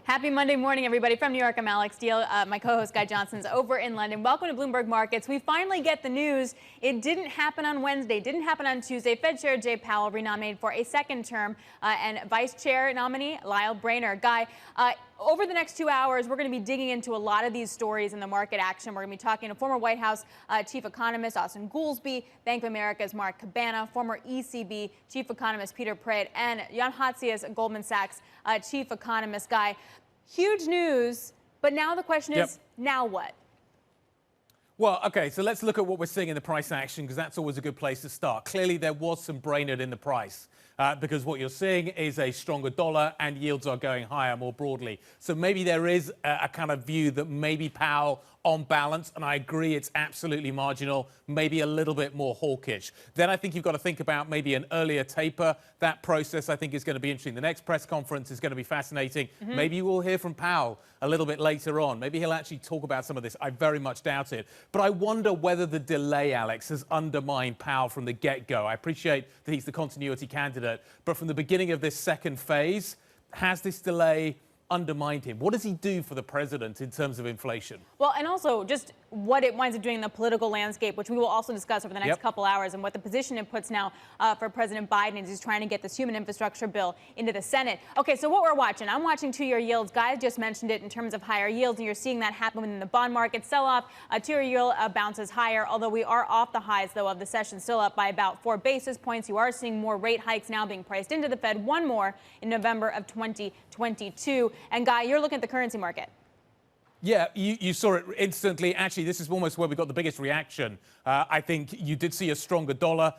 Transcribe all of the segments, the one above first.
Happy Monday morning, everybody. From New York, I'm Alix Steel. My co-host Guy Johnson's over in London. Welcome to Bloomberg Markets. We finally get the news. It didn't happen on Wednesday, didn't happen on Tuesday. Fed Chair Jay Powell renominated for a second term, and Vice Chair nominee Lael Brainard. Guy, over the next 2 hours, we're going to be digging into a lot of these stories in the market action. We're going to be talking to former White House Chief Economist Austin Goolsbee, Bank of America's Mark Cabana, former ECB Chief Economist Peter Praet, and Jan Hatzius, Goldman Sachs Chief Economist. Guy, huge news, but now the question is, now what? Well, okay, so let's look at what we're seeing in the price action, because that's always a good place to start. Clearly, there was some Brainard in the price, because what you're seeing is a stronger dollar and yields are going higher more broadly. So maybe there is a kind of view that maybe Powell, on balance, and I agree it's absolutely marginal, maybe a little bit more hawkish. Then I think you've got to think about maybe an earlier taper. That process, I think, is going to be interesting. The next press conference is going to be fascinating. Maybe you will hear from Powell a little bit later on. Maybe he'll actually talk about some of this. I very much doubt it. But I wonder whether the delay, Alex, has undermined Powell from the get-go. I appreciate that he's the continuity candidate, but from the beginning of this second phase, has this delay undermined him? What does he do for the president in terms of inflation? Well, and also just what it winds up doing in the political landscape, which we will also discuss over the next couple hours, and what the position it puts now for President Biden as he's trying to get this human infrastructure bill into the Senate. Okay, so what we're watching, I'm watching two-year yields. Guy just mentioned it in terms of higher yields, and you're seeing that happen in the bond market. Sell-off, two-year yield bounces higher, although we are off the highs, though, of the session, still up by about 4 basis points. You are seeing more rate hikes now being priced into the Fed, one more in November of 2022. And Guy, you're looking at the currency market. Yeah, you saw it instantly. Actually, this is almost where we got the biggest reaction. I think you did see a stronger dollar.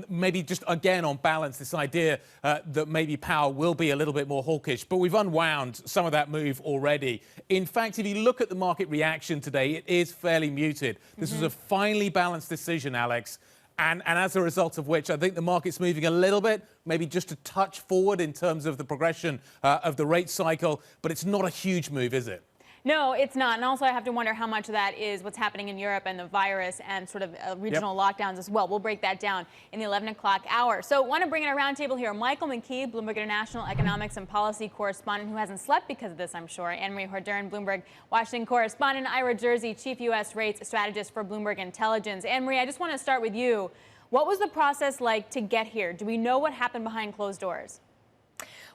Maybe just, again, on balance, this idea that maybe Powell will be a little bit more hawkish. But we've unwound some of that move already. In fact, if you look at the market reaction today, it is fairly muted. This was a finely balanced decision, Alex. And as a result of which, I think the market's moving a little bit, maybe just a touch forward in terms of the progression of the rate cycle. But it's not a huge move, is it? No, it's not. And also, I have to wonder how much of that is what's happening in Europe and the virus and sort of regional lockdowns as well. We'll break that down in the 11 o'clock hour. So I want to bring in a roundtable here. Michael McKee, Bloomberg International Economics and Policy Correspondent, who hasn't slept because of this, I'm sure. Anne-Marie Hordern, Bloomberg Washington Correspondent. Ira Jersey, Chief U.S. Rates Strategist for Bloomberg Intelligence. Anne-Marie, I just want to start with you. What was the process like to get here? Do we know what happened behind closed doors?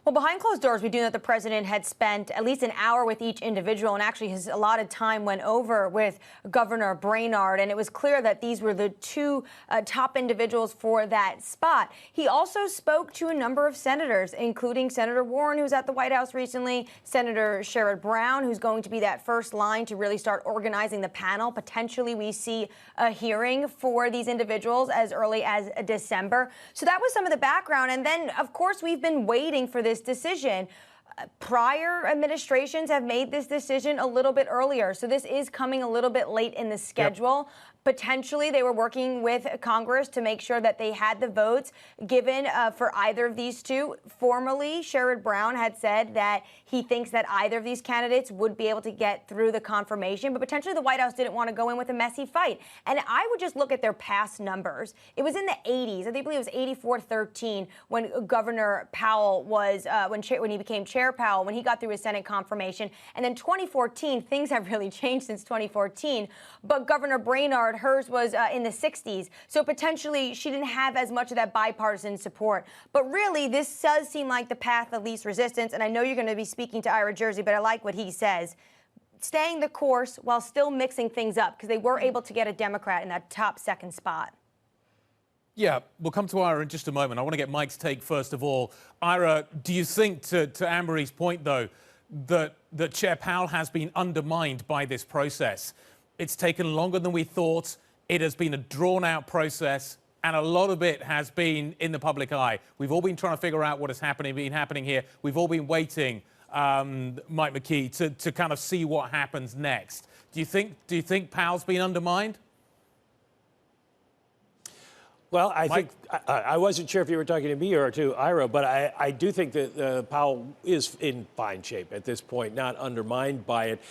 Well, behind closed doors, we do know that the president had spent at least an hour with each individual, and actually his allotted time went over with Governor Brainard, and it was clear that these were the two top individuals for that spot. He also spoke to a number of senators, including Senator Warren, who's at the White House recently, Senator Sherrod Brown, who's going to be that first line to really start organizing the panel. Potentially, we see a hearing for these individuals as early as December. So that was some of the background, and then, of course, we've been waiting for this decision. Prior administrations have made this decision a little bit earlier, so this is coming a little bit late in the schedule. Potentially, they were working with Congress to make sure that they had the votes given for either of these two. Formally, Sherrod Brown had said that he thinks that either of these candidates would be able to get through the confirmation, but potentially the White House didn't want to go in with a messy fight. And I would just look at their past numbers. It was in the 80s. I believe it was 84-13 when Governor Powell was, when he became Chair Powell, when he got through his Senate confirmation. And then 2014, things have really changed since 2014. But Governor Brainard, hers was in the 60s. So potentially she didn't have as much of that bipartisan support. But really, this does seem like the path of least resistance. And I know you're going to be speaking to Ira Jersey, but I like what he says. Staying the course while still mixing things up, because they were able to get a Democrat in that top second spot. Yeah, we'll come to Ira in just a moment. I want to get Mike's take first of all. Ira, do you think, to Anne-Marie's point, though, that Chair Powell has been undermined by this process? It's taken longer than we thought. It has been a drawn-out process, and a lot of it has been in the public eye. We've all been trying to figure out what has been happening here. We've all been waiting, Mike McKee, to kind of see what happens next. Do you think Powell's been undermined? Well, I think I wasn't sure if you were talking to me or to Ira, but I do think that Powell is in fine shape at this point, not undermined by it.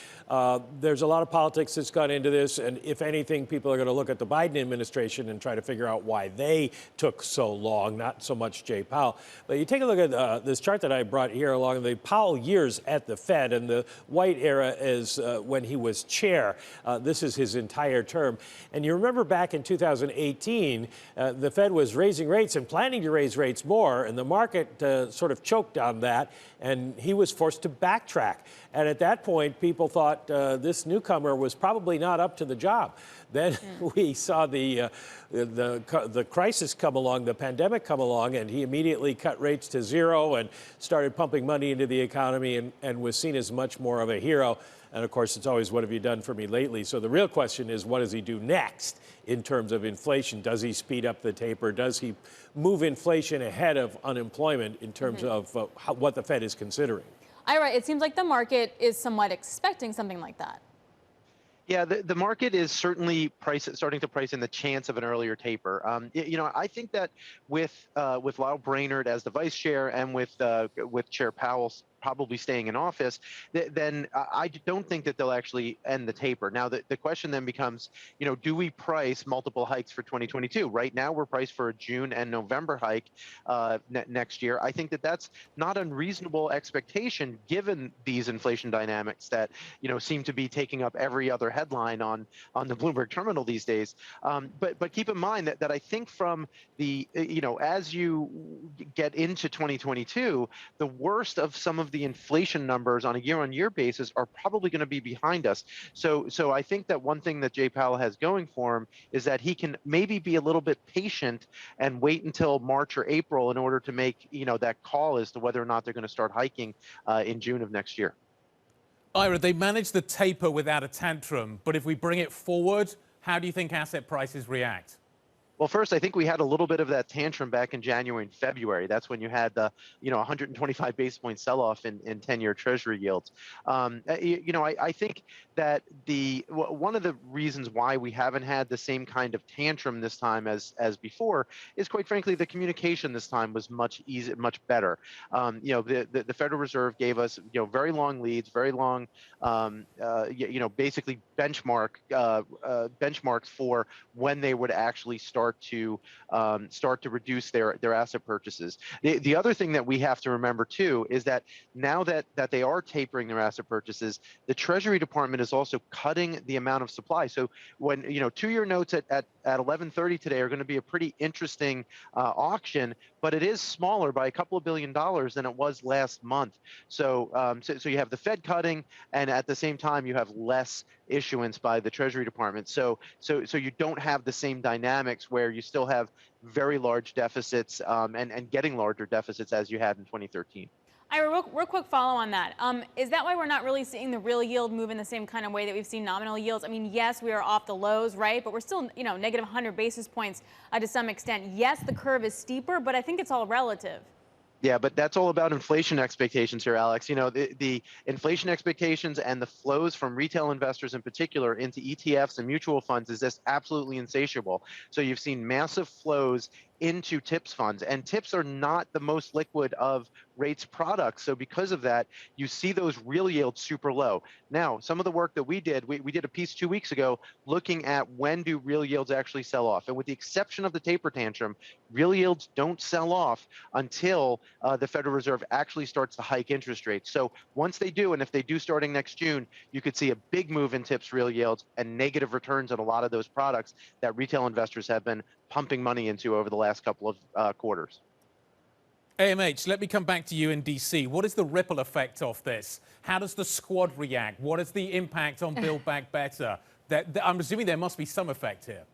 There's a lot of politics that's gone into this, and if anything, people are going to look at the Biden administration and try to figure out why they took so long, not so much Jay Powell. But you take a look at this chart that I brought here along the Powell years at the Fed, and the white era is when he was chair. This is his entire term. And you remember back in 2018, the Fed was raising rates and planning to raise rates more, and the market sort of choked on that, and he was forced to backtrack. And at that point, people thought this newcomer was probably not up to the job. Then we saw the crisis come along, the pandemic come along, and he immediately cut rates to zero and started pumping money into the economy and was seen as much more of a hero. And of course, it's always, what have you done for me lately? So the real question is, what does he do next in terms of inflation? Does he speed up the taper? Does he move inflation ahead of unemployment in terms of what the Fed is considering? Ira, it seems like the market is somewhat expecting something like that. Yeah, the market is certainly starting to price in the chance of an earlier taper. I think that with Lyle Brainerd as the vice chair and with Chair Powell probably staying in office, then I don't think that they'll actually end the taper. Now, the question then becomes, do we price multiple hikes for 2022? Right now, we're priced for a June and November hike next year. I think that that's not unreasonable expectation given these inflation dynamics that, seem to be taking up every other headline on the Bloomberg terminal these days. But keep in mind that I think from the, as you get into 2022, the worst of some of the inflation numbers on a year-on-year basis are probably going to be behind us. So I think that one thing that Jay Powell has going for him is that he can maybe be a little bit patient and wait until March or April in order to make that call as to whether or not they're going to start hiking in June of next year. Ira, they managed the taper without a tantrum, but if we bring it forward, how do you think asset prices react? Well, first, I think we had a little bit of that tantrum back in January and February. That's when you had the, 125 basis point sell-off in 10-year Treasury yields. I think that one of the reasons why we haven't had the same kind of tantrum this time as before is, quite frankly, the communication this time was much better. The Federal Reserve gave us, very long leads, very long, basically benchmarks for when they would actually start to reduce their asset purchases. The other thing that we have to remember too is that now that they are tapering their asset purchases, the Treasury Department is also cutting the amount of supply. So when 2-year notes at 11:30 today are going to be a pretty interesting auction, but it is smaller by a couple of $1 billion than it was last month. So you have the Fed cutting, and at the same time you have less issuance by the Treasury Department. So you don't have the same dynamics where you still have very large deficits and getting larger deficits as you had in 2013. Ira, real quick follow on that. Is that why we're not really seeing the real yield move in the same kind of way that we've seen nominal yields? I mean, yes, we are off the lows, right? But we're still, negative 100 basis points to some extent. Yes, the curve is steeper, but I think it's all relative. Yeah, but that's all about inflation expectations here, Alex. The inflation expectations and the flows from retail investors in particular into ETFs and mutual funds is just absolutely insatiable. So you've seen massive flows into TIPS funds, and TIPS are not the most liquid of rates products. So because of that, you see those real yields super low. Now, some of the work that we did a piece 2 weeks ago looking at when do real yields actually sell off. And with the exception of the taper tantrum, real yields don't sell off until the Federal Reserve actually starts to hike interest rates. So once they do, and if they do starting next June, you could see a big move in TIPS real yields and negative returns on a lot of those products that retail investors have been pumping money into over the last couple of quarters. AMH, let me come back to you in DC. What is the ripple effect of this? How does the squad react? What is the impact on Build Back Better? I'm assuming there must be some effect here.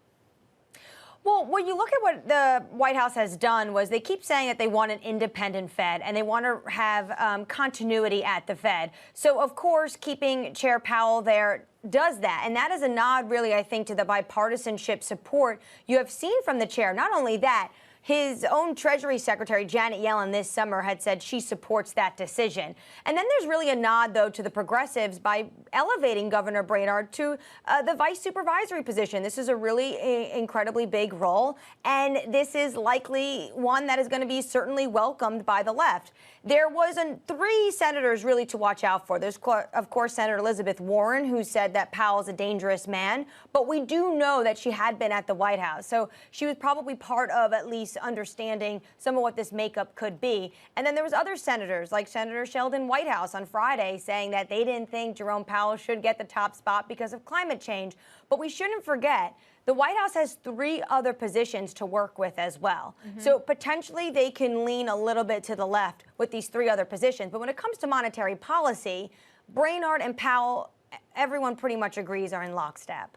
Well, when you look at what the White House has done was they keep saying that they want an independent Fed and they want to have continuity at the Fed. So, of course, keeping Chair Powell there does that. And that is a nod, really, I think, to the bipartisanship support you have seen from the chair. Not only that, his own Treasury Secretary, Janet Yellen, this summer had said she supports that decision. And then there's really a nod, though, to the progressives by elevating Governor Brainard to the vice supervisory position. This is a really incredibly big role, and this is likely one that is going to be certainly welcomed by the left. There was three senators really to watch out for. There's, of course, Senator Elizabeth Warren, who said that Powell's a dangerous man, but we do know that she had been at the White House. So she was probably part of at least understanding some of what this makeup could be. And then there was other senators, like Senator Sheldon Whitehouse on Friday, saying that they didn't think Jerome Powell should get the top spot because of climate change. But we shouldn't forget, the White House has three other positions to work with as well. So potentially they can lean a little bit to the left with these three other positions. But when it comes to monetary policy, Brainard and Powell, everyone pretty much agrees, are in lockstep.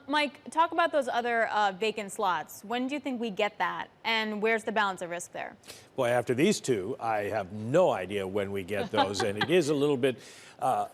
Mike, talk about those other vacant slots. When do you think we get that? And where's the balance of risk there? Boy, after these two, I have no idea when we get those. And it is a little bit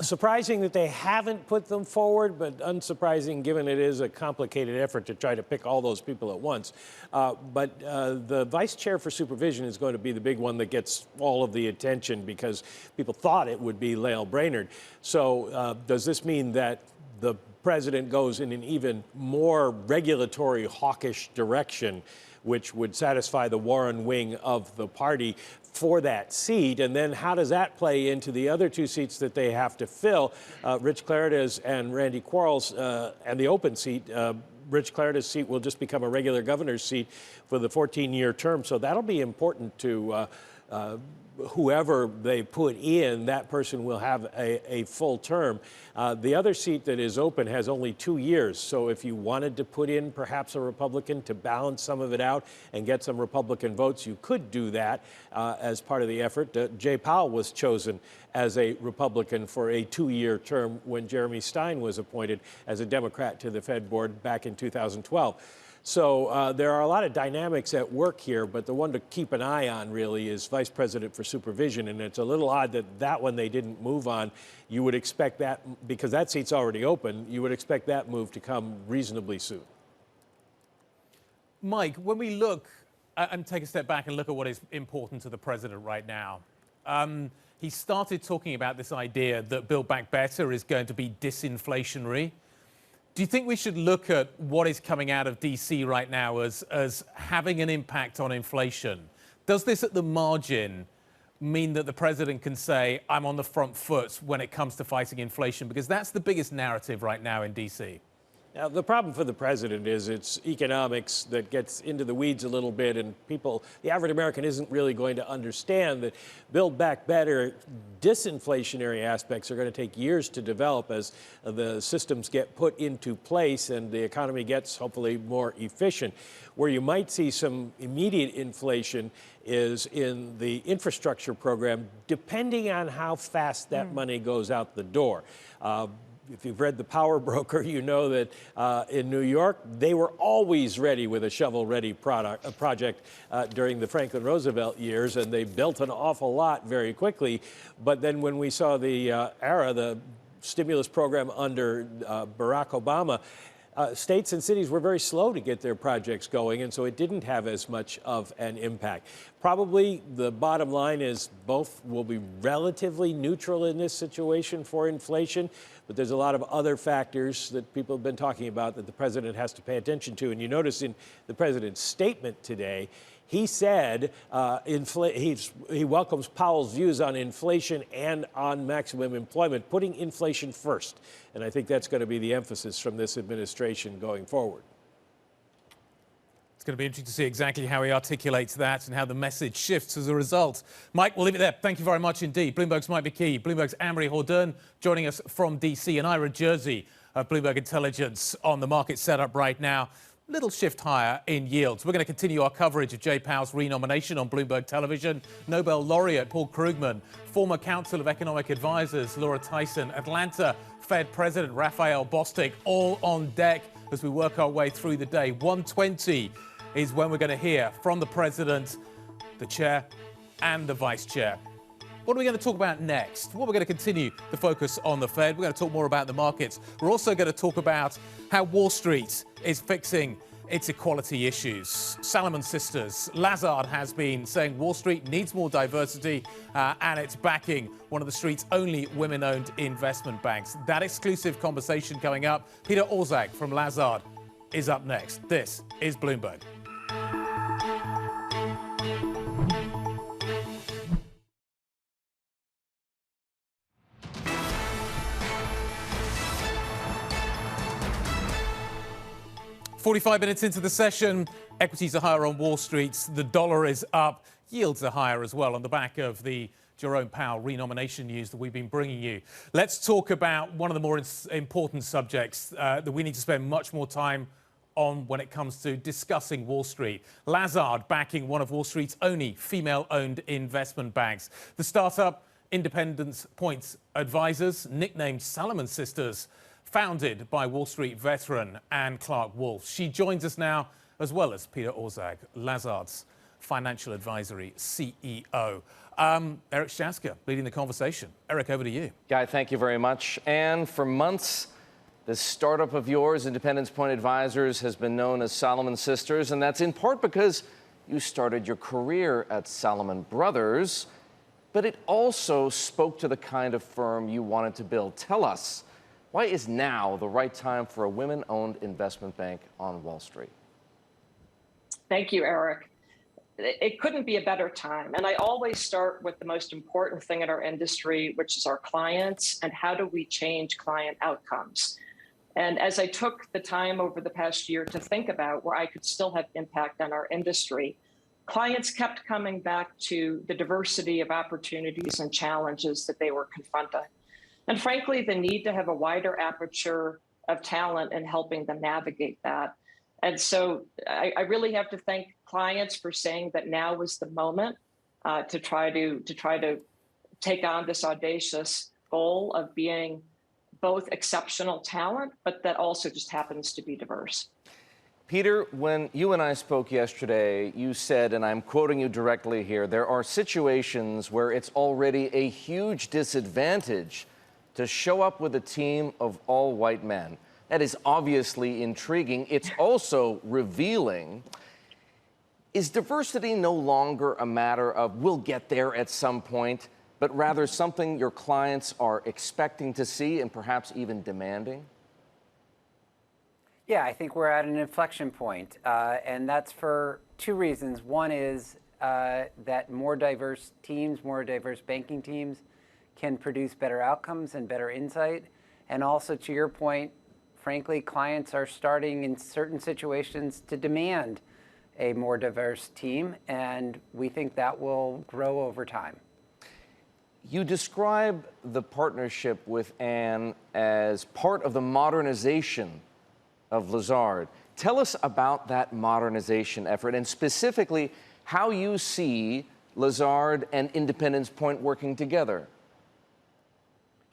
surprising that they haven't put them forward, but unsurprising given it is a complicated effort to try to pick all those people at once. But the vice chair for supervision is going to be the big one that gets all of the attention because people thought it would be Lael Brainard. So does this mean that the president goes in an even more regulatory hawkish direction, which would satisfy the Warren wing of the party for that seat? And then how does that play into the other two seats that they have to fill? Rich Claritas and Randy Quarles, and the open seat. Rich Claritas' seat will just become a regular governor's seat for the 14-year term. So that'll be important to whoever they put in. That person will have a full term. The other seat that is open has only 2 years. So if you wanted to put in perhaps a Republican to balance some of it out and get some Republican votes, you could do that as part of the effort. Jay Powell was chosen as a Republican for a 2-year term when Jeremy Stein was appointed as a Democrat to the Fed board back in 2012. So there are a lot of dynamics at work here, but the one to keep an eye on really is Vice President for Supervision, and it's a little odd that that one they didn't move on. You would expect that, because that seat's already open, you would expect that move to come reasonably soon. Mike, when we look and take a step back and look at what is important to the president right now, he started talking about this idea that Build Back Better is going to be disinflationary. Do you think we should look at what is coming out of D.C. right now as having an impact on inflation? Does this at the margin mean that the president can say, I'm on the front foot when it comes to fighting inflation? Because that's the biggest narrative right now in D.C. Now, the problem for the president is it's economics that gets into the weeds a little bit, and people, the average American isn't really going to understand that Build Back Better disinflationary aspects are going to take years to develop as the systems get put into place and the economy gets hopefully more efficient. Where you might see some immediate inflation is in the infrastructure program, depending on how fast that money goes out the door. If you've read The Power Broker, you know that in New York, they were always ready with a shovel-ready project during the Franklin Roosevelt years, and they built an awful lot very quickly. But then when we saw the stimulus program under Barack Obama, states and cities were very slow to get their projects going, and so it didn't have as much of an impact. Probably the bottom line is both will be relatively neutral in this situation for inflation, but there's a lot of other factors that people have been talking about that the president has to pay attention to. And you notice in the president's statement today, he said he welcomes Powell's views on inflation and on maximum employment, putting inflation first. And I think that's going to be the emphasis from this administration going forward. It's going to be interesting to see exactly how he articulates that and how the message shifts as a result. Mike, we'll leave it there. Thank you very much indeed. Bloomberg's Mike McKee, Bloomberg's Anne-Marie Hordern joining us from D.C. and Ira Jersey of Bloomberg Intelligence on the market setup right now. Little shift higher in yields. We're going to continue our coverage of Jay Powell's renomination on Bloomberg Television. Nobel laureate Paul Krugman, former Council of Economic Advisors Laura Tyson, Atlanta Fed President Raphael Bostic, all on deck as we work our way through the day. 1:20 is when we're going to hear from the president, the chair, and the vice chair. What are we going to talk about next? Well, we're going to continue the focus on the Fed. We're going to talk more about the markets. We're also going to talk about how Wall Street is fixing It's equality issues. Salomon Sisters. Lazard has been saying Wall Street needs more diversity, and it's backing one of the street's only women-owned investment banks. That exclusive conversation coming up. Peter Orszag from Lazard is up next. This is Bloomberg. "45 minutes into the session, equities are higher on Wall Street. The dollar is up. Yields are higher as well on the back of the Jerome Powell renomination news that we've been bringing you. Let's talk about one of the more important subjects that we need to spend much more time on when it comes to discussing Wall Street. Lazard backing one of Wall Street's only female-owned investment banks. The startup Independence Point Advisors, nicknamed Salomon Sisters, founded by Wall Street veteran Ann Clark Wolf. She joins us now, as well as Peter Orszag, Lazard's financial advisory CEO. Eric Shaska leading the conversation. Eric, over to you. Guy, thank you very much. And for months, this startup of yours, Independence Point Advisors, has been known as Salomon Sisters, and that's in part because you started your career at Salomon Brothers, but it also spoke to the kind of firm you wanted to build. Tell us, why is now the right time for a women-owned investment bank on Wall Street? Thank you, Eric. It couldn't be a better time. And I always start with the most important thing in our industry, which is our clients and how do we change client outcomes. And as I took the time over the past year to think about where I could still have impact on our industry, clients kept coming back to the diversity of opportunities and challenges that they were confronting. And frankly, the need to have a wider aperture of talent and helping them navigate that. And so I really have to thank clients for saying that now was the moment to try to take on this audacious goal of being both exceptional talent, but that also just happens to be diverse. Peter, when you and I spoke yesterday, you said, and I'm quoting you directly here, there are situations where it's already a huge disadvantage to show up with a team of all white men. That is obviously intriguing. It's also revealing. Is diversity no longer a matter of we'll get there at some point, but rather something your clients are expecting to see and perhaps even demanding? Yeah, I think we're at an inflection point, and that's for two reasons. One is that more diverse teams, more diverse banking teams can produce better outcomes and better insight. And also, to your point, frankly, clients are starting in certain situations to demand a more diverse team, and we think that will grow over time. You describe the partnership with Ann as part of the modernization of Lazard. Tell us about that modernization effort and specifically how you see Lazard and Independence Point working together.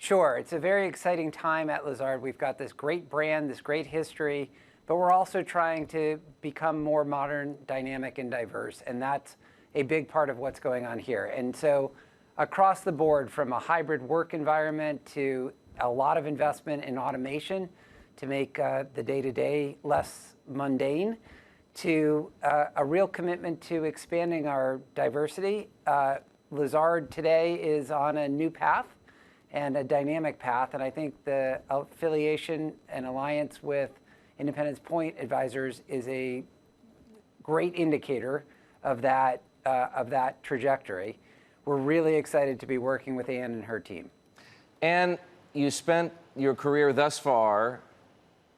Sure. It's a very exciting time at Lazard. We've got this great brand, this great history, but we're also trying to become more modern, dynamic, and diverse. And that's a big part of what's going on here. And so across the board, from a hybrid work environment to a lot of investment in automation to make the day-to-day less mundane, to a real commitment to expanding our diversity. Lazard today is on a new path and a dynamic path. And I think the affiliation and alliance with Independence Point Advisors is a great indicator of that trajectory. We're really excited to be working with Ann and her team. And you spent your career thus far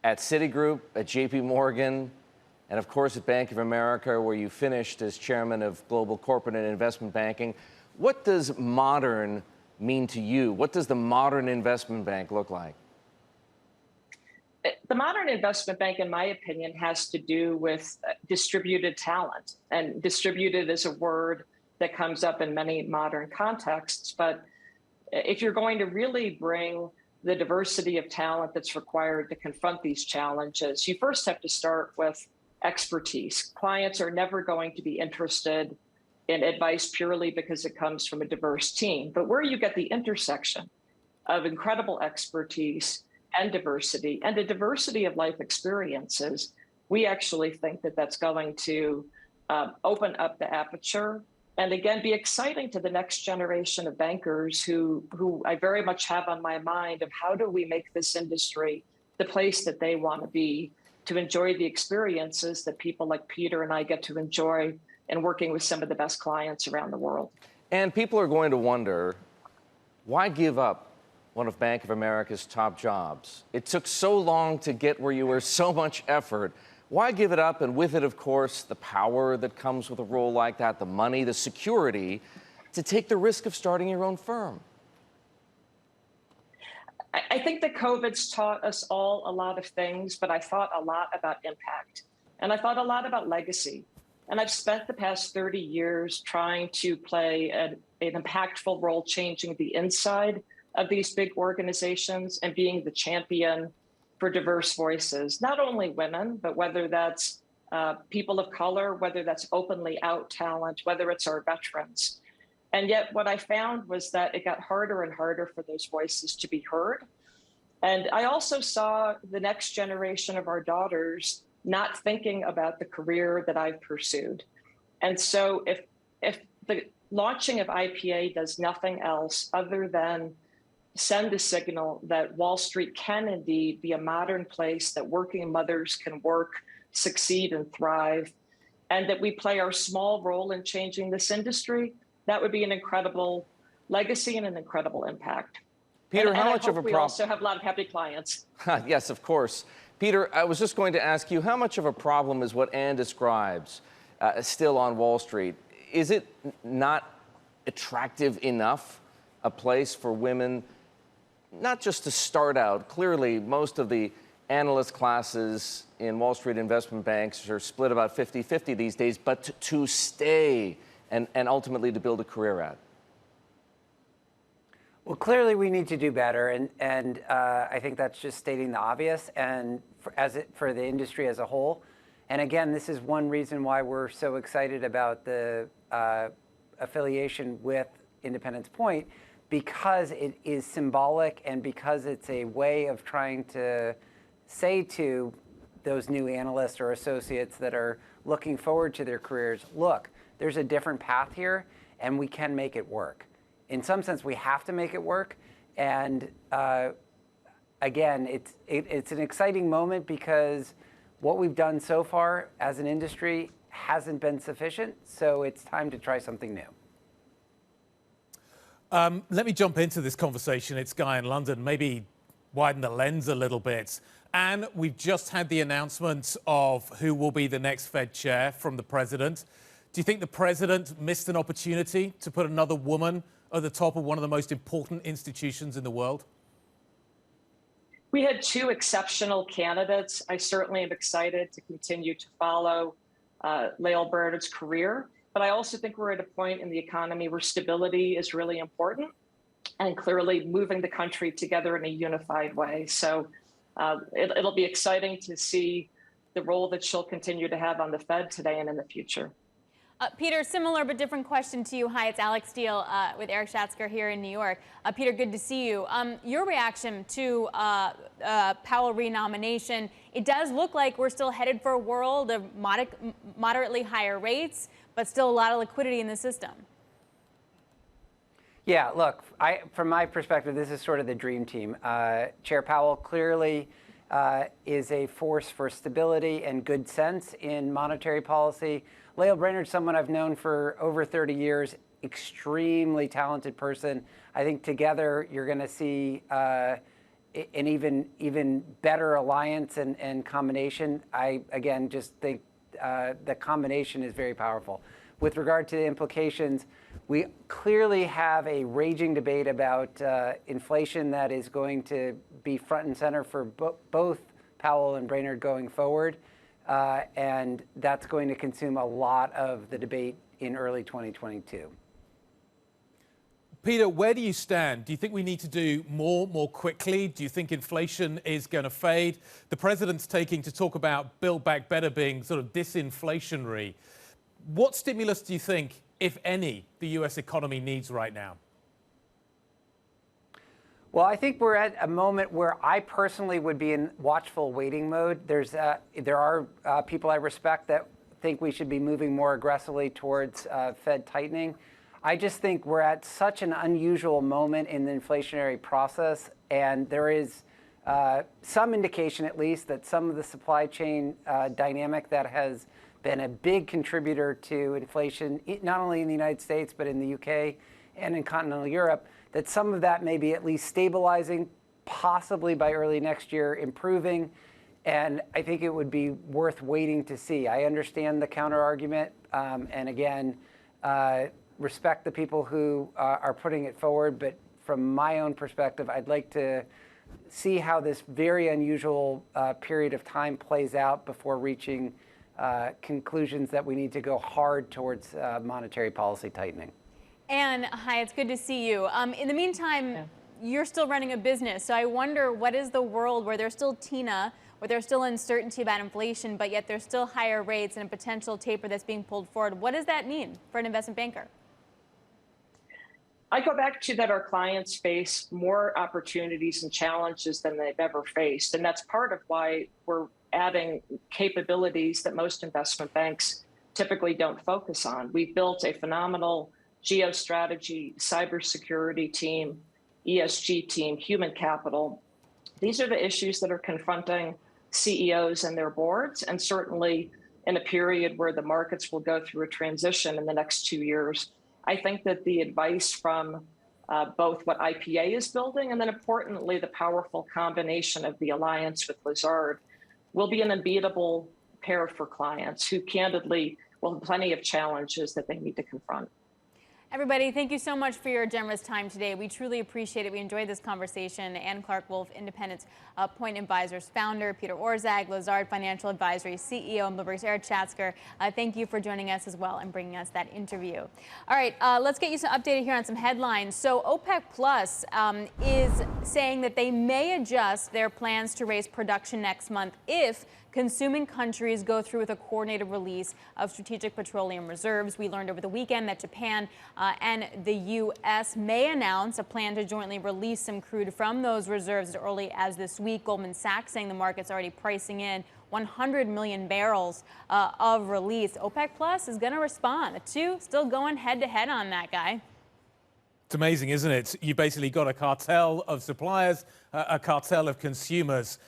at Citigroup, at JP Morgan, and of course at Bank of America, where you finished as chairman of Global Corporate and Investment Banking. What does modern mean to you? What does the modern investment bank look like? The modern investment bank, in my opinion, has to do with distributed talent. And distributed is a word that comes up in many modern contexts. But if you're going to really bring the diversity of talent that's required to confront these challenges, you first have to start with expertise. Clients are never going to be interested in advice purely because it comes from a diverse team. But where you get the intersection of incredible expertise and diversity, and a diversity of life experiences, We actually think that that's going to open up the aperture and again be exciting to the next generation of bankers who I very much have on my mind of how do we make this industry the place that they want to be to enjoy the experiences that people like Peter and I get to enjoy in working with some of the best clients around the world. And people are going to wonder, why give up one of Bank of America's top jobs? It took so long to get where you were, so much effort. Why give it up? And with it, of course, the power that comes with a role like that, the money, the security, to take the risk of starting your own firm. I think that COVID's taught us all a lot of things, but I thought a lot about impact. And I thought a lot about legacy. And I've spent the past 30 years trying to play an impactful role changing the inside of these big organizations and being the champion for diverse voices, not only women, but whether that's people of color, whether that's openly out talent, whether it's our veterans. And yet what I found was that it got harder and harder for those voices to be heard. And I also saw the next generation of our daughters not thinking about the career that I've pursued. And so if the launching of IPA does nothing else other than send a signal that Wall Street can indeed be a modern place that working mothers can work, succeed, and thrive, and that we play our small role in changing this industry, that would be an incredible legacy and an incredible impact. Peter, how much of a problem? We also have a lot of happy clients. Yes, of course. Peter, I was just going to ask you, how much of a problem is what Ann describes still on Wall Street? Is it not attractive enough a place for women, not just to start out? Clearly, most of the analyst classes in Wall Street investment banks are split about 50-50 these days, but to stay and ultimately to build a career at? Well, clearly we need to do better, and I think that's just stating the obvious, and for the industry as a whole. And again, this is one reason why we're so excited about the affiliation with Independence Point, because it is symbolic and because it's a way of trying to say to those new analysts or associates that are looking forward to their careers, look, there's a different path here and we can make it work. In some sense, we have to make it work. And again, it's an exciting moment because what we've done so far as an industry hasn't been sufficient. So it's time to try something new. Let me jump into this conversation. It's Guy in London. Maybe widen the lens a little bit. And we've just had the announcement of who will be the next Fed chair from the president. Do you think the president missed an opportunity to put another woman at the top of one of the most important institutions in the world? We had two exceptional candidates. I certainly am excited to continue to follow Lael Brainard's career. But I also think we're at a point in the economy where stability is really important and clearly moving the country together in a unified way. So it'll be exciting to see the role that she'll continue to have on the Fed today and in the future. Peter, similar but different question to you. Hi, it's Alix Steel with Eric Schatzker here in New York. Peter, good to see you. Your reaction to Powell renomination, it does look like we're still headed for a world of moderately higher rates, but still a lot of liquidity in the system. Yeah, look, from my perspective, this is sort of the dream team. Chair Powell clearly is a force for stability and good sense in monetary policy. Lael Brainard, someone I've known for over 30 years, extremely talented person. I think together you're going to see an even better alliance and combination. I, again, just think the combination is very powerful. With regard to the implications, we clearly have a raging debate about inflation that is going to be front and center for both Powell and Brainard going forward. And that's going to consume a lot of the debate in early 2022. Peter, where do you stand? Do you think we need to do more quickly? Do you think inflation is going to fade? The president's taking to talk about Build Back Better being sort of disinflationary. What stimulus do you think, if any, the U.S. economy needs right now? Well, I think we're at a moment where I personally would be in watchful waiting mode. There are people I respect that think we should be moving more aggressively towards Fed tightening. I just think we're at such an unusual moment in the inflationary process, and there is some indication, at least, that some of the supply chain dynamic that has been a big contributor to inflation, not only in the United States, but in the UK and in continental Europe, that some of that may be at least stabilizing, possibly by early next year improving. And I think it would be worth waiting to see. I understand the counter argument, and again, respect the people who are putting it forward. But from my own perspective, I'd like to see how this very unusual period of time plays out before reaching conclusions that we need to go hard towards monetary policy tightening. Anne, hi, it's good to see you. In the meantime, you're still running a business, so I wonder what is the world where there's still TINA, where there's still uncertainty about inflation, but yet there's still higher rates and a potential taper that's being pulled forward. What does that mean for an investment banker? I go back to that our clients face more opportunities and challenges than they've ever faced. And that's part of why we're adding capabilities that most investment banks typically don't focus on. We've built a phenomenal geostrategy, cybersecurity team, ESG team, human capital. These are the issues that are confronting CEOs and their boards, and certainly in a period where the markets will go through a transition in the next 2 years. I think that the advice from both what IPA is building and then importantly, the powerful combination of the alliance with Lazard will be an unbeatable pair for clients who candidly will have plenty of challenges that they need to confront. Everybody, thank you so much for your generous time today. We truly appreciate it. We enjoyed this conversation. Anne Clark-Wolf, Independent Point Advisors founder, Peter Orszag, Lazard Financial Advisory CEO, and Bloomberg's Eric Chatzker. Thank you for joining us as well and bringing us that interview. All right, let's get you some updated here on some headlines. So OPEC Plus is saying that they may adjust their plans to raise production next month if consuming countries go through with a coordinated release of strategic petroleum reserves. We learned over the weekend that Japan and the U.S. may announce a plan to jointly release some crude from those reserves as early as this week. Goldman Sachs saying the market's already pricing in 100 million barrels of release. OPEC Plus is going to respond. The two still going head to head on that, guy. It's amazing, isn't it? You basically got a cartel of suppliers, a cartel of consumers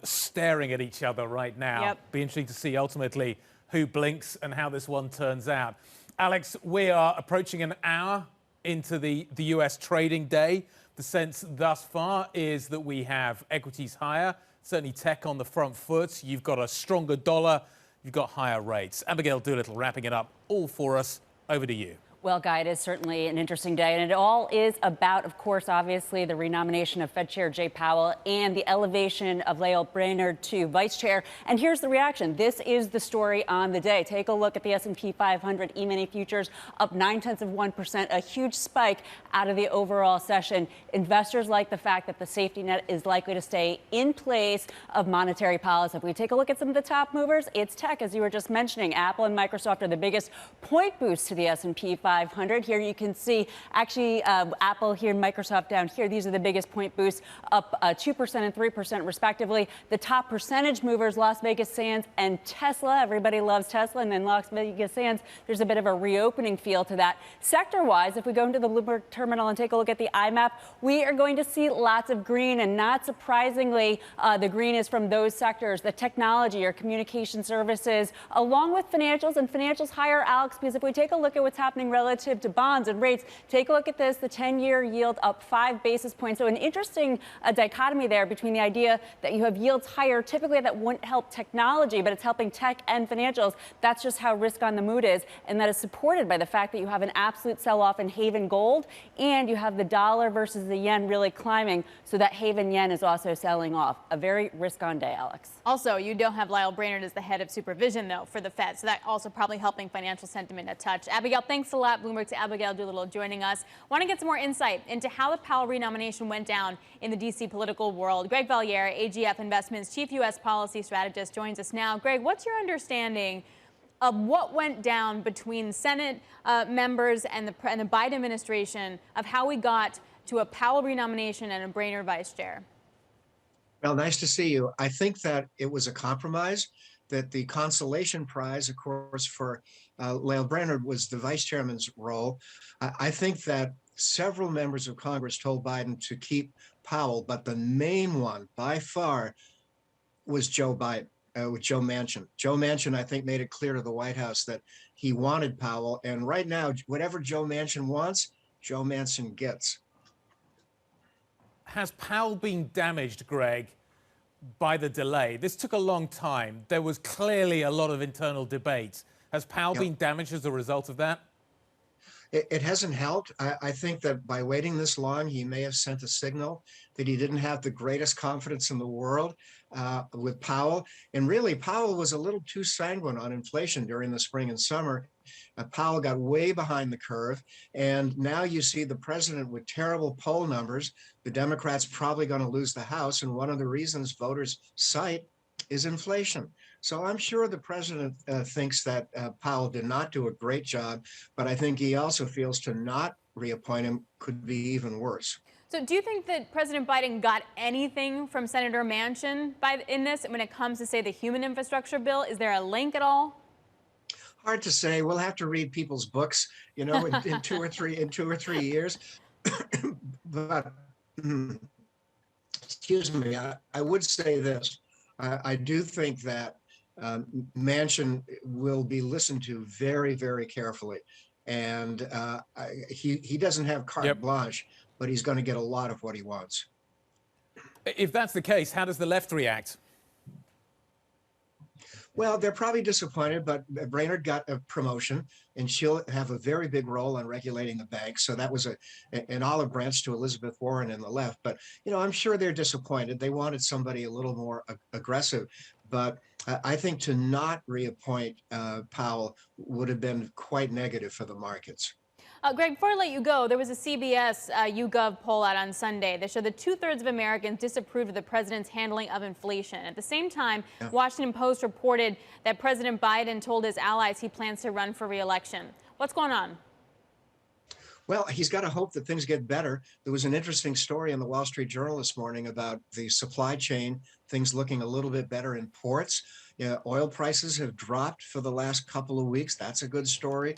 staring at each other right now. Yep. Be interesting to see ultimately who blinks and how this one turns out. Alex, we are approaching an hour into the US trading day. The sense thus far is that we have equities higher, certainly tech on the front foot. You've got a stronger dollar, you've got higher rates. Abigail Doolittle wrapping it up all for us. Over to you. Well, Guy, it is certainly an interesting day, and it all is about, of course, obviously, the renomination of Fed Chair Jay Powell and the elevation of Lael Brainard to Vice Chair. And here's the reaction. This is the story on the day. Take a look at the S&P 500 E-mini futures, up 0.9%, a huge spike out of the overall session. Investors like the fact that the safety net is likely to stay in place of monetary policy. If we take a look at some of the top movers, it's tech, as you were just mentioning. Apple and Microsoft are the biggest point boosts to the S&P 500. Here you can see actually Apple here and Microsoft down here. These are the biggest point boosts, up 2% and 3% respectively. The top percentage movers, Las Vegas Sands and Tesla. Everybody loves Tesla. And then Las Vegas Sands, there's a bit of a reopening feel to that. Sector-wise, if we go into the Bloomberg terminal and take a look at the IMAP, we are going to see lots of green. And not surprisingly, the green is from those sectors, the technology or communication services, along with financials. And financials higher, Alex, because if we take a look at what's happening relative to bonds and rates, take a look at this, the 10-year yield up 5 basis points. So an interesting dichotomy there between the idea that you have yields higher. Typically that wouldn't help technology, but it's helping tech and financials. That's just how risk on the mood is. And that is supported by the fact that you have an absolute sell-off in Haven Gold, and you have the dollar versus the yen really climbing. So that Haven yen is also selling off. A very risk-on day, Alex. Also, you don't have Lael Brainard as the head of supervision, though, for the Fed. So that also probably helping financial sentiment a touch. Abigail, thanks a lot. Bloomberg's Abigail Doolittle joining us. Want to get some more insight into how the Powell renomination went down in the D.C. political world. Greg Valliere, AGF Investments Chief U.S. Policy Strategist, joins us now. Greg, what's your understanding of what went down between Senate members and the Biden administration of how we got to a Powell renomination and a Brainard vice chair? Well, nice to see you. I think that it was a compromise, that the consolation prize, of course, for Lael Brainard was the vice chairman's role. I think that several members of Congress told Biden to keep Powell, but the main one by far was Joe Biden. With Joe Manchin. Joe Manchin, I think, made it clear to the White House that he wanted Powell. And right now, whatever Joe Manchin wants, Joe Manchin gets. Has Powell been damaged, Greg, by the delay? This took a long time. There was clearly a lot of internal debate. Has Powell been damaged as a result of that? It hasn't helped. I think that by waiting this long, he may have sent a signal that he didn't have the greatest confidence in the world with Powell. And really, Powell was a little too sanguine on inflation during the spring and summer. Powell got way behind the curve. And now you see the president with terrible poll numbers. The Democrats probably going to lose the House. And one of the reasons voters cite is inflation. So I'm sure the president thinks that Powell did not do a great job, but I think he also feels to not reappoint him could be even worse. So do you think that President Biden got anything from Senator Manchin in this when it comes to, say, the human infrastructure bill? Is there a link at all? Hard to say. We'll have to read people's books, you know, in 2 or 3 years. But excuse me, I would say this. I do think that Manchin will be listened to very, very carefully. And he doesn't have carte blanche, but he's going to get a lot of what he wants. If that's the case, how does the left react? Well, they're probably disappointed, but Brainard got a promotion, and she'll have a very big role in regulating the banks. So that was an olive branch to Elizabeth Warren and the left. But, you know, I'm sure they're disappointed. They wanted somebody a little more aggressive. But I think to not reappoint Powell would have been quite negative for the markets. Greg, before I let you go, there was a CBS YouGov poll out on Sunday that showed that 2/3 of Americans disapproved of the president's handling of inflation. At the same time, Washington Post reported that President Biden told his allies he plans to run for re-election. What's going on? Well, he's got to hope that things get better. There was an interesting story in the Wall Street Journal this morning about the supply chain, things looking a little bit better in ports. Oil prices have dropped for the last couple of weeks. That's a good story.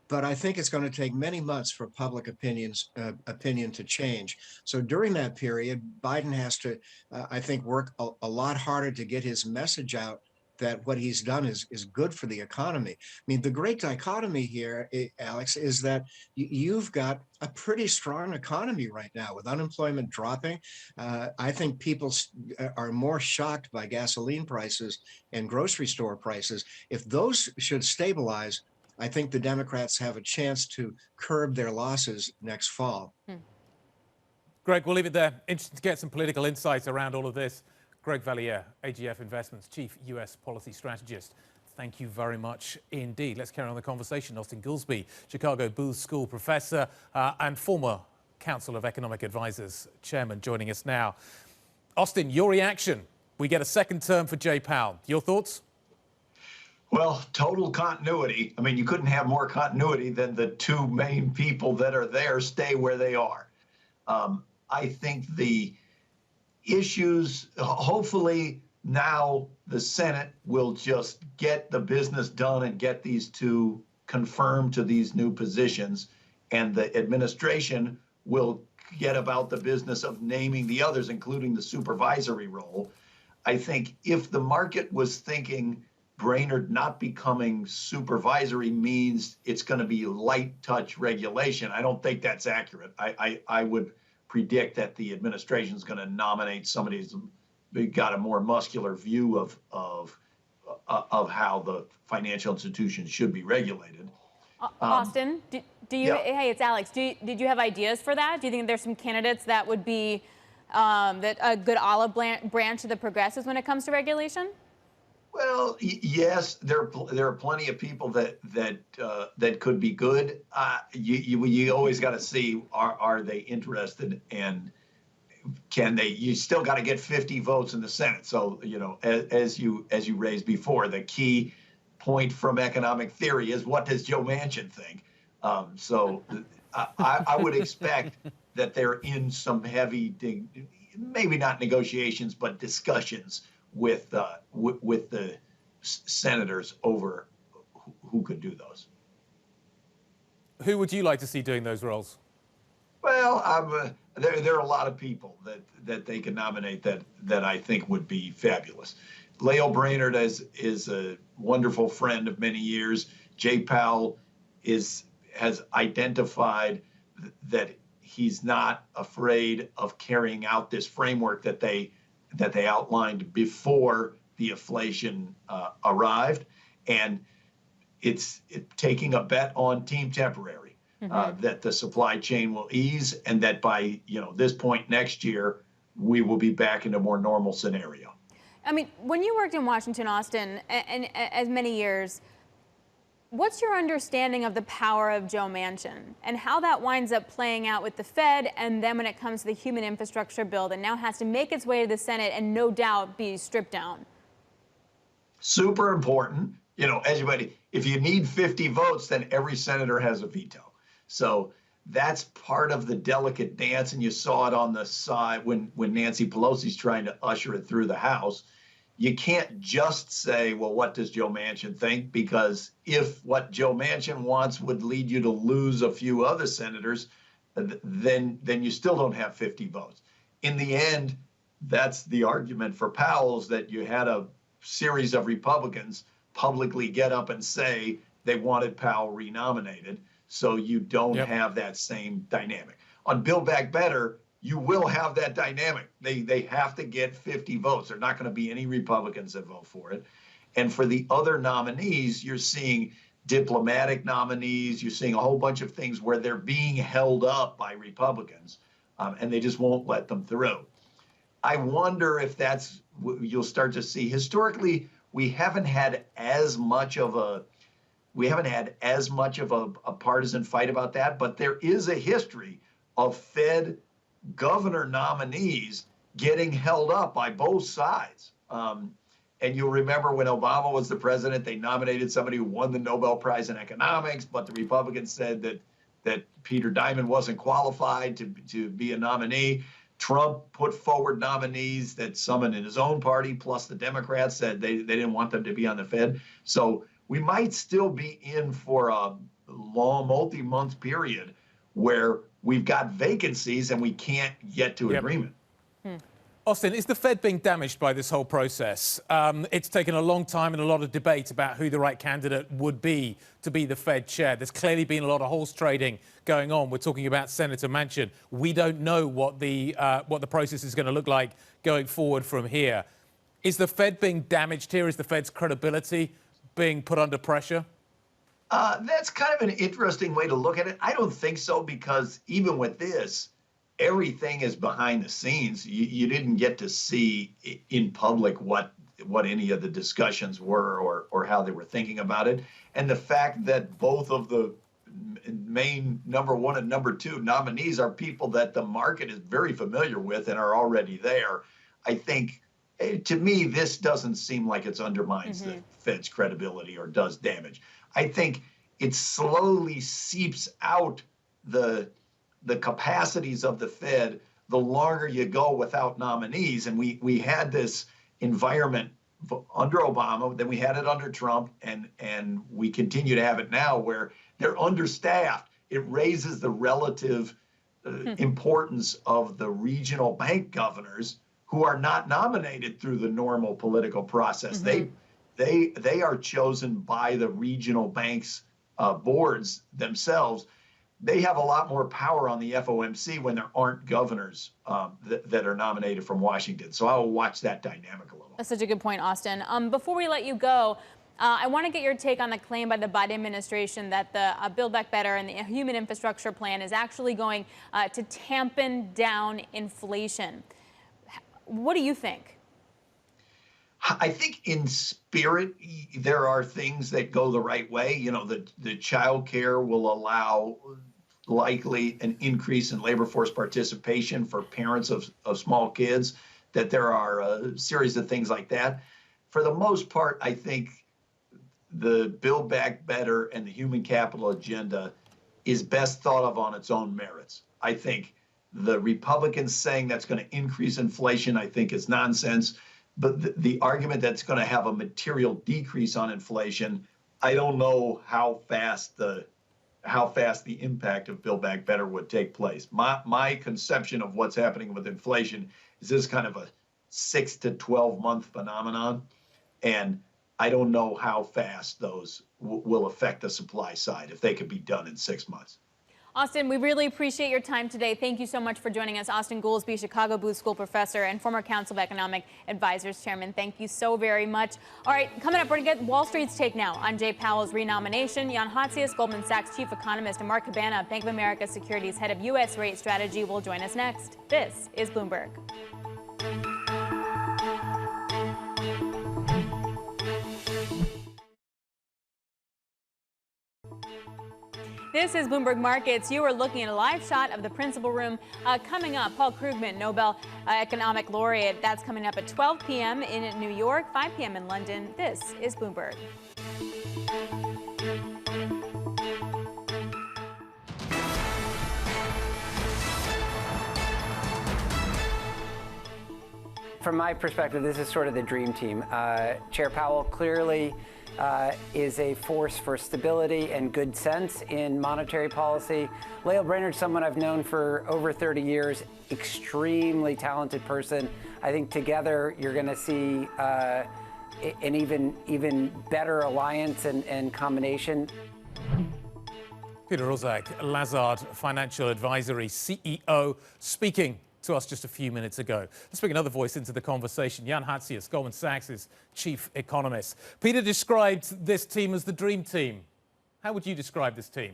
But I think it's going to take many months for public opinion to change. So during that period, Biden has to, I think, work a lot harder to get his message out that what he's done is good for the economy. I mean, the great dichotomy here, Alex, is that you've got a pretty strong economy right now with unemployment dropping. I think people are more shocked by gasoline prices and grocery store prices. If those should stabilize, I think the Democrats have a chance to curb their losses next fall. Greg, we'll leave it there. Interested to get some political insights around all of this. Greg Valliere, AGF Investments Chief U.S. Policy Strategist. Thank you very much indeed. Let's carry on the conversation. Austin Goolsbee, Chicago Booth School professor and former Council of Economic Advisors chairman, joining us now. Austin, your reaction. We get a second term for Jay Powell. Your thoughts? Well, total continuity. I mean, you couldn't have more continuity than the two main people that are there stay where they are. I think the issues, hopefully now the Senate will just get the business done and get these two confirmed to these new positions, and the administration will get about the business of naming the others, including the supervisory role. I think if the market was thinking Brainard not becoming supervisory means it's going to be light touch regulation, I don't think that's accurate. I would predict that the administration is going to nominate somebody who's got a more muscular view of how the financial institutions should be regulated. Austin, do you? Hey, it's Alex. Did you have ideas for that? Do you think there's some candidates that would be that a good olive branch of the progressives when it comes to regulation? Well, yes, there are plenty of people that could be good. You always got to see are they interested, and can they? You still got to get 50 votes in the Senate. So as you raised before, the key point from economic theory is what does Joe Manchin think? So I would expect that they're in some heavy, maybe not negotiations, but discussions with the senators over who could do those. Who would you like to see doing those roles? Well, there are a lot of people that they can nominate that I think would be fabulous. Lael Brainerd is a wonderful friend of many years. Jay Powell has identified that he's not afraid of carrying out this framework that they outlined before the inflation arrived, and it's taking a bet on team temporary. That the supply chain will ease, and that by this point next year, we will be back in a more normal scenario. I mean, when you worked in Washington, Austin, and as many years, what's your understanding of the power of Joe Manchin and how that winds up playing out with the Fed, and then when it comes to the human infrastructure bill that now has to make its way to the Senate and no doubt be stripped down? Super important. Everybody, if you need 50 votes, then every senator has a veto. So that's part of the delicate dance, and you saw it on the side when Nancy Pelosi's trying to usher it through the House. You can't just say, well, what does Joe Manchin think? Because if what Joe Manchin wants would lead you to lose a few other senators, then you still don't have 50 votes. In the end, that's the argument for Powell, is that you had a series of Republicans publicly get up and say they wanted Powell renominated. So you don't have that same dynamic. On Build Back Better, you will have that dynamic. They have to get 50 votes. There are not going to be any Republicans that vote for it. And for the other nominees, you're seeing diplomatic nominees. You're seeing a whole bunch of things where they're being held up by Republicans, and they just won't let them through. I wonder if that's what you'll start to see. Historically, we haven't had as much of a partisan fight about that, but there is a history of Fed governor nominees getting held up by both sides. And you'll remember when Obama was the president, they nominated somebody who won the Nobel Prize in economics, but the Republicans said that Peter Diamond wasn't qualified to be a nominee. Trump put forward nominees that some in his own party, plus the Democrats said they didn't want them to be on the Fed. So we might still be in for a long, multi-month period where we've got vacancies and we can't get to agreement. Austin, is the Fed being damaged by this whole process? It's taken a long time and a lot of debate about who the right candidate would be to be the Fed chair. There's clearly been a lot of horse trading going on. We're talking about Senator Manchin. We don't know what the process is going to look like going forward from here. Is the Fed being damaged here? Is the Fed's credibility being put under pressure? That's kind of an interesting way to look at it. I don't think so, because even with this, everything is behind the scenes. You didn't get to see in public what any of the discussions were or how they were thinking about it. And the fact that both of the main number one and number two nominees are people that the market is very familiar with and are already there, I think, to me, this doesn't seem like it undermines the Fed's credibility or does damage. I think it slowly seeps out the capacities of the Fed the longer you go without nominees. And we had this environment under Obama, then we had it under Trump, and we continue to have it now where they're understaffed. It raises the relative importance of the regional bank governors who are not nominated through the normal political process. They are chosen by the regional banks boards themselves. They have a lot more power on the FOMC when there aren't governors that are nominated from Washington. So I will watch that dynamic a little. That's such a good point, Austin. Before we let you go, I want to get your take on the claim by the Biden administration that the Build Back Better and the Human Infrastructure Plan is actually going to tampen down inflation. What do you think? I think in spirit, there are things that go the right way. You know, the child care will allow likely an increase in labor force participation for parents of small kids, that there are a series of things like that. For the most part, I think the Build Back Better and the human capital agenda is best thought of on its own merits. I think The Republicans saying that's going to increase inflation, I think, is nonsense. But the argument that's going to have a material decrease on inflation, I don't know how fast the impact of Build Back Better would take place. My conception of what's happening with inflation is this kind of a 6 to 12 month phenomenon, and I don't know how fast those will affect the supply side if they could be done in 6 months. Austin, we really appreciate your time today. Thank you so much for joining us. Austin Goolsbee, Chicago Booth School professor and former Council of Economic Advisors chairman. Thank you so very much. All right, coming up, we're going to get Wall Street's take now on Jay Powell's renomination. Jan Hatzius, Goldman Sachs chief economist, and Mark Cabana, Bank of America Securities head of U.S. rate strategy, will join us next. This is Bloomberg. This is Bloomberg Markets. You are looking at a live shot of the principal room. Coming up, Paul Krugman, Nobel Economic Laureate. That's coming up at 12 p.m. in New York, 5 p.m. in London. This is Bloomberg. From my perspective, this is sort of the dream team. Chair Powell clearly is a force for stability and good sense in monetary policy. Lael Brainard, someone I've known for over 30 years, extremely talented person. I think together you're going to see an even better alliance and combination. Peter Orszag, Lazard Financial Advisory CEO, speaking to us just a few minutes ago. Let's bring another voice into the conversation. Jan Hatzius, Goldman Sachs' chief economist. Peter described this team as the dream team. How would you describe this team?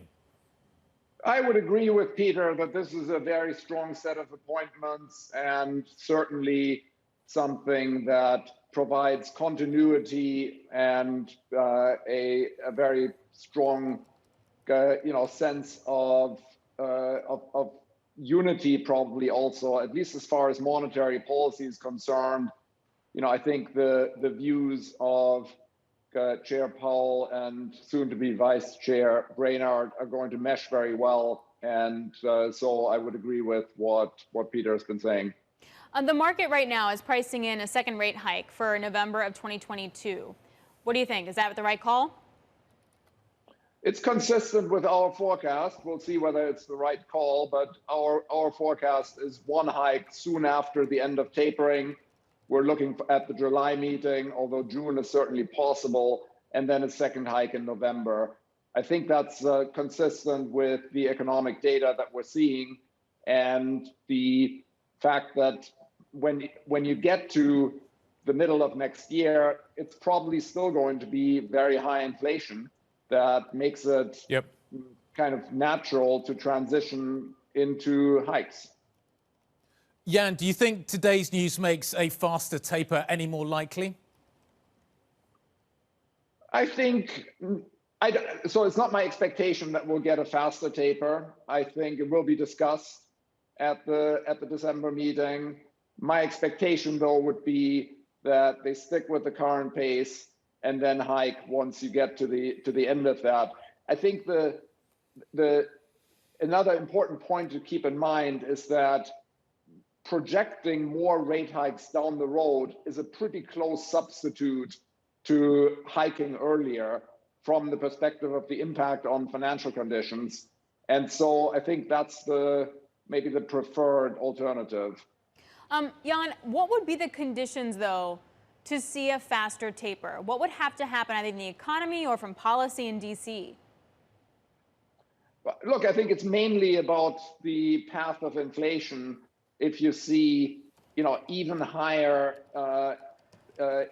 I would agree with Peter that this is a very strong set of appointments and certainly something that provides continuity and a very strong, sense of unity, probably also, at least as far as monetary policy is concerned. I think the views of Chair Powell and soon-to-be Vice Chair Brainard are going to mesh very well, and so I would agree with what Peter has been saying. The market right now is pricing in a second rate hike for November of 2022. What do you think? Is that the right call? It's consistent with our forecast. We'll see whether it's the right call, but our forecast is one hike soon after the end of tapering. We're looking at the July meeting, although June is certainly possible, and then a second hike in November. I think that's consistent with the economic data that we're seeing and the fact that when you get to the middle of next year, it's probably still going to be very high inflation. That makes it kind of natural to transition into hikes. Jan, do you think today's news makes a faster taper any more likely? I think, so it's not my expectation that we'll get a faster taper. I think it will be discussed at the December meeting. My expectation, though, would be that they stick with the current pace and then hike once you get to the end of that. I think another important point to keep in mind is that projecting more rate hikes down the road is a pretty close substitute to hiking earlier from the perspective of the impact on financial conditions. And so I think that's maybe the preferred alternative. Jan, what would be the conditions, though, to see a faster taper? What would have to happen either in the economy or from policy in D.C.? Look, I think it's mainly about the path of inflation. If you see, even higher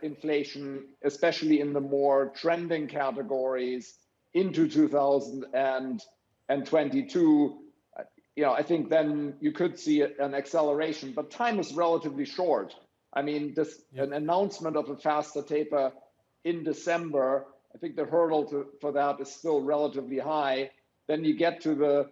inflation, especially in the more trending categories into 2022, I think then you could see an acceleration, but time is relatively short. I mean, an announcement of a faster taper in December, I think the hurdle for that is still relatively high. Then you get to the,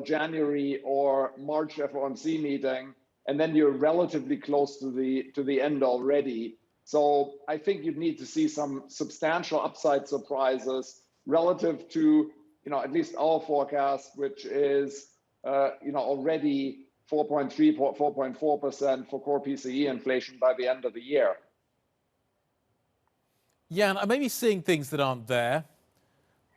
January or March FOMC meeting, and then you're relatively close to the end already. So I think you'd need to see some substantial upside surprises relative to, at least our forecast, which is, already 4.3, 4.4% for core PCE inflation by the end of the year. Yeah, and I may be seeing things that aren't there,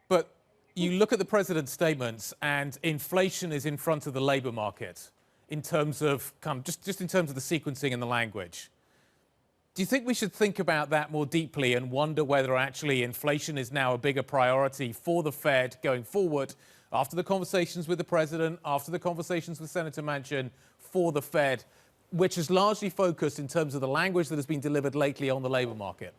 but you look at the president's statements and inflation is in front of the labor market in terms of just in terms of the sequencing and the language. Do you think we should think about that more deeply and wonder whether actually inflation is now a bigger priority for the Fed going forward after the conversations with the president, after the conversations with Senator Manchin for the Fed, which is largely focused in terms of the language that has been delivered lately on the labor market?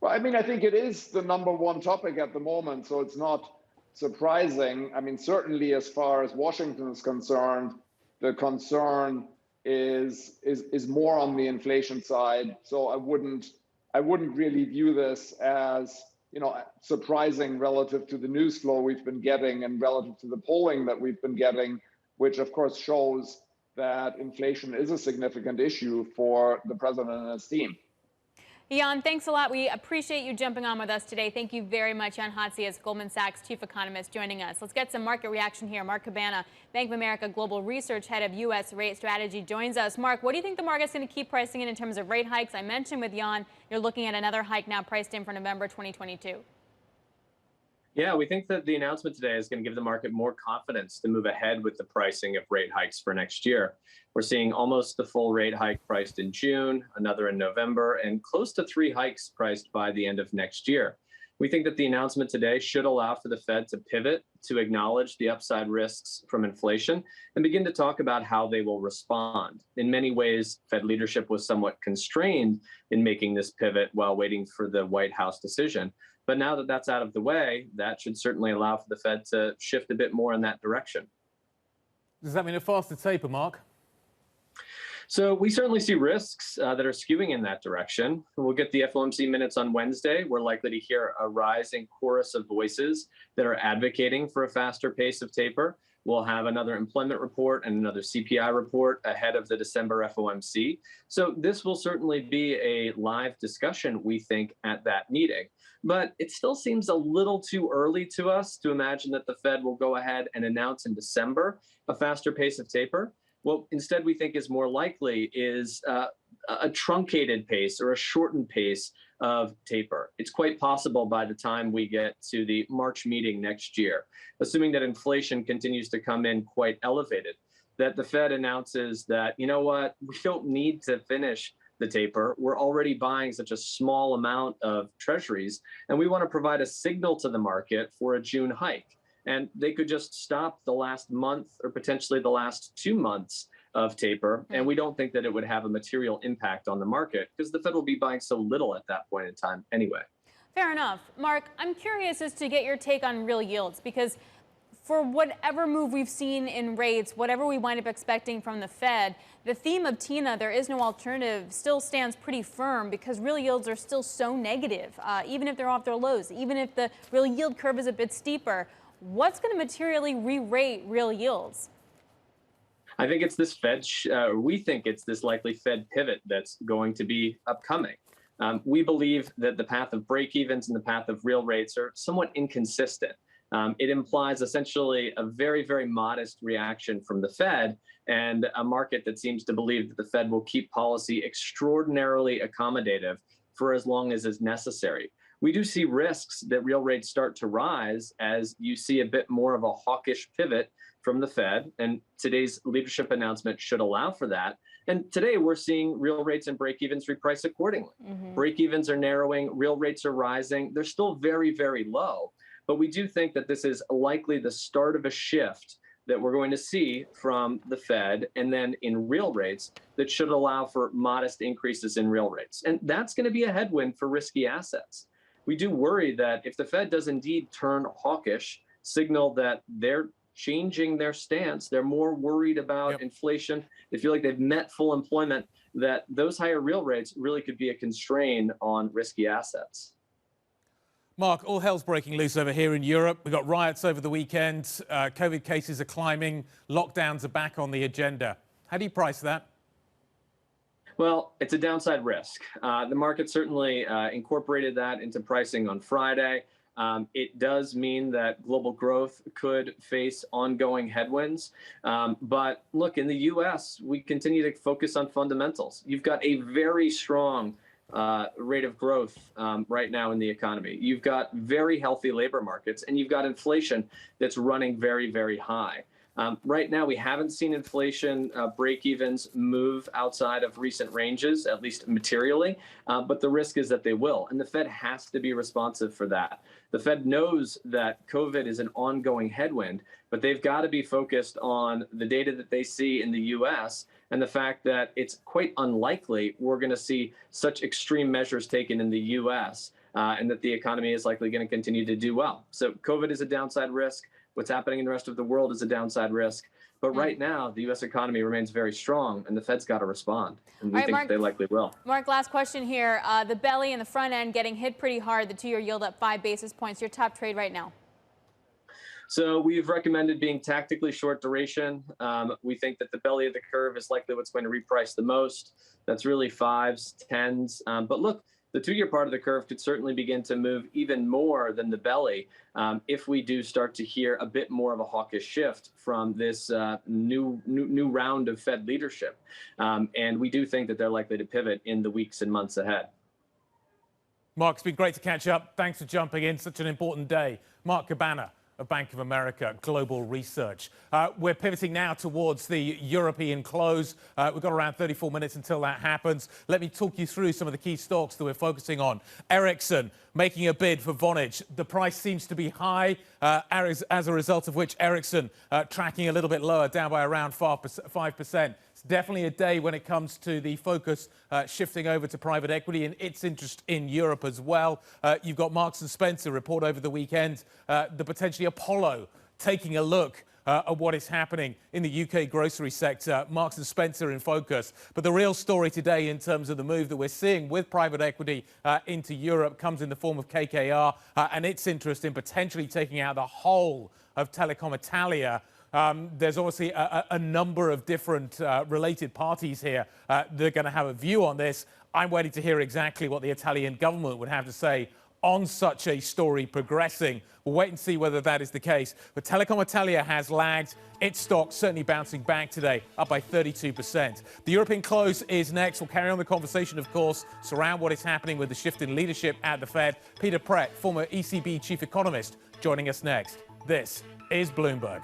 Well, I mean, I think it is the number one topic at the moment, so it's not surprising. I mean, certainly as far as Washington is concerned, the concern is more on the inflation side. So I wouldn't really view this as, you know, surprising relative to the news flow we've been getting and relative to the polling that we've been getting, which of course shows that inflation is a significant issue for the president and his team. Jan, thanks a lot. We appreciate you jumping on with us today. Thank you very much. Jan Hatzius, Goldman Sachs chief economist, joining us. Let's get some market reaction here. Mark Cabana, Bank of America Global Research Head of U.S. Rate Strategy, joins us. Mark, what do you think the market's going to keep pricing in terms of rate hikes? I mentioned with Jan, you're looking at another hike now priced in for November 2022. Yeah, we think that the announcement today is going to give the market more confidence to move ahead with the pricing of rate hikes for next year. We're seeing almost the full rate hike priced in June, another in November, and close to 3 hikes priced by the end of next year. We think that the announcement today should allow for the Fed to pivot, to acknowledge the upside risks from inflation, and begin to talk about how they will respond. In many ways, Fed leadership was somewhat constrained in making this pivot while waiting for the White House decision. But now that that's out of the way, that should certainly allow for the Fed to shift a bit more in that direction. Does that mean a faster taper, Mark? So we certainly see risks that are skewing in that direction. We'll get the FOMC minutes on Wednesday. We're likely to hear a rising chorus of voices that are advocating for a faster pace of taper. We'll have another employment report and another CPI report ahead of the December FOMC. So this will certainly be a live discussion, we think, at that meeting. But it still seems a little too early to us to imagine that the Fed will go ahead and announce in December a faster pace of taper. What instead we think is more likely is a truncated pace or a shortened pace of taper. It's quite possible by the time we get to the March meeting next year, assuming that inflation continues to come in quite elevated, that the Fed announces that, you know what, we don't need to finish the taper. We're already buying such a small amount of treasuries, and we want to provide a signal to the market for a June hike. And they could just stop the last month or potentially the last 2 months of taper. And we don't think that it would have a material impact on the market because the Fed will be buying so little at that point in time anyway. Fair enough. Mark, I'm curious as to get your take on real yields, because for whatever move we've seen in rates, whatever we wind up expecting from the Fed, the theme of Tina, there is no alternative, still stands pretty firm because real yields are still so negative, even if they're off their lows, even if the real yield curve is a bit steeper. What's going to materially re-rate real yields? I think it's this we think it's this likely Fed pivot that's going to be upcoming. We believe that the path of break-evens and the path of real rates are somewhat inconsistent. It implies essentially a very, very modest reaction from the Fed and a market that seems to believe that the Fed will keep policy extraordinarily accommodative for as long as is necessary. We do see risks that real rates start to rise as you see a bit more of a hawkish pivot from the Fed, and today's leadership announcement should allow for that. And today we're seeing real rates and break-evens reprice accordingly. Break-evens are narrowing, real rates are rising. They're still very, very low, but we do think that this is likely the start of a shift that we're going to see from the Fed and then in real rates that should allow for modest increases in real rates. And that's going to be a headwind for risky assets. We do worry that if the Fed does indeed turn hawkish, signal that they're changing their stance, they're more worried about inflation, they feel like they've met full employment, that those higher real rates really could be a constraint on risky assets. Mark, all hell's breaking loose over here in Europe. We've got riots over the weekend, COVID cases are climbing, lockdowns are back on the agenda. How do you price that? Well, it's a downside risk. The market certainly incorporated that into pricing on Friday. It does mean that global growth could face ongoing headwinds. But look, in the U.S., we continue to focus on fundamentals. You've got a very strong rate of growth right now in the economy. You've got very healthy labor markets, and you've got inflation that's running very, very high. Right now, we haven't seen inflation break-evens move outside of recent ranges, at least materially, but the risk is that they will, and the Fed has to be responsive for that. The Fed knows that COVID is an ongoing headwind, but they've got to be focused on the data that they see in the U.S. and the fact that it's quite unlikely we're going to see such extreme measures taken in the U.S. And that the economy is likely going to continue to do well. So COVID is a downside risk. What's happening in the rest of the world is a downside risk. But right now, the U.S. economy remains very strong, and the Fed's got to respond. And we think Mark, they likely will. Mark, last question here. The belly and the front end getting hit pretty hard. The 2-year yield up 5 basis points. Your top trade right now? So we've recommended being tactically short duration. We think that the belly of the curve is likely what's going to reprice the most. That's really 5s, 10s. But look, the 2-year part of the curve could certainly begin to move even more than the belly if we do start to hear a bit more of a hawkish shift from this new round of Fed leadership. And we do think that they're likely to pivot in the weeks and months ahead. Mark, it's been great to catch up. Thanks for jumping in. Such an important day. Mark Cabana of Bank of America Global Research. We're pivoting now towards the European close. We've got around 34 minutes until that happens. Let me talk you through some of the key stocks that we're focusing on. Ericsson making a bid for Vonage. The price seems to be high, as a result of which Ericsson tracking a little bit lower, down by around 5%. It's definitely a day when it comes to the focus shifting over to private equity and its interest in Europe as well. You've got Marks & Spencer report over the weekend, the potentially Apollo taking a look at what is happening in the UK grocery sector. Marks & Spencer in focus. But the real story today in terms of the move that we're seeing with private equity into Europe comes in the form of KKR and its interest in potentially taking out the whole of Telecom Italia. There's obviously a number of different related parties here that are going to have a view on this. I'm waiting to hear exactly what the Italian government would have to say on such a story progressing. We'll wait and see whether that is the case. But Telecom Italia has lagged. Its stock certainly bouncing back today, up by 32%. The European close is next. We'll carry on the conversation, of course, surround what is happening with the shift in leadership at the Fed. Peter Pratt, former ECB chief economist, joining us next. This is Bloomberg.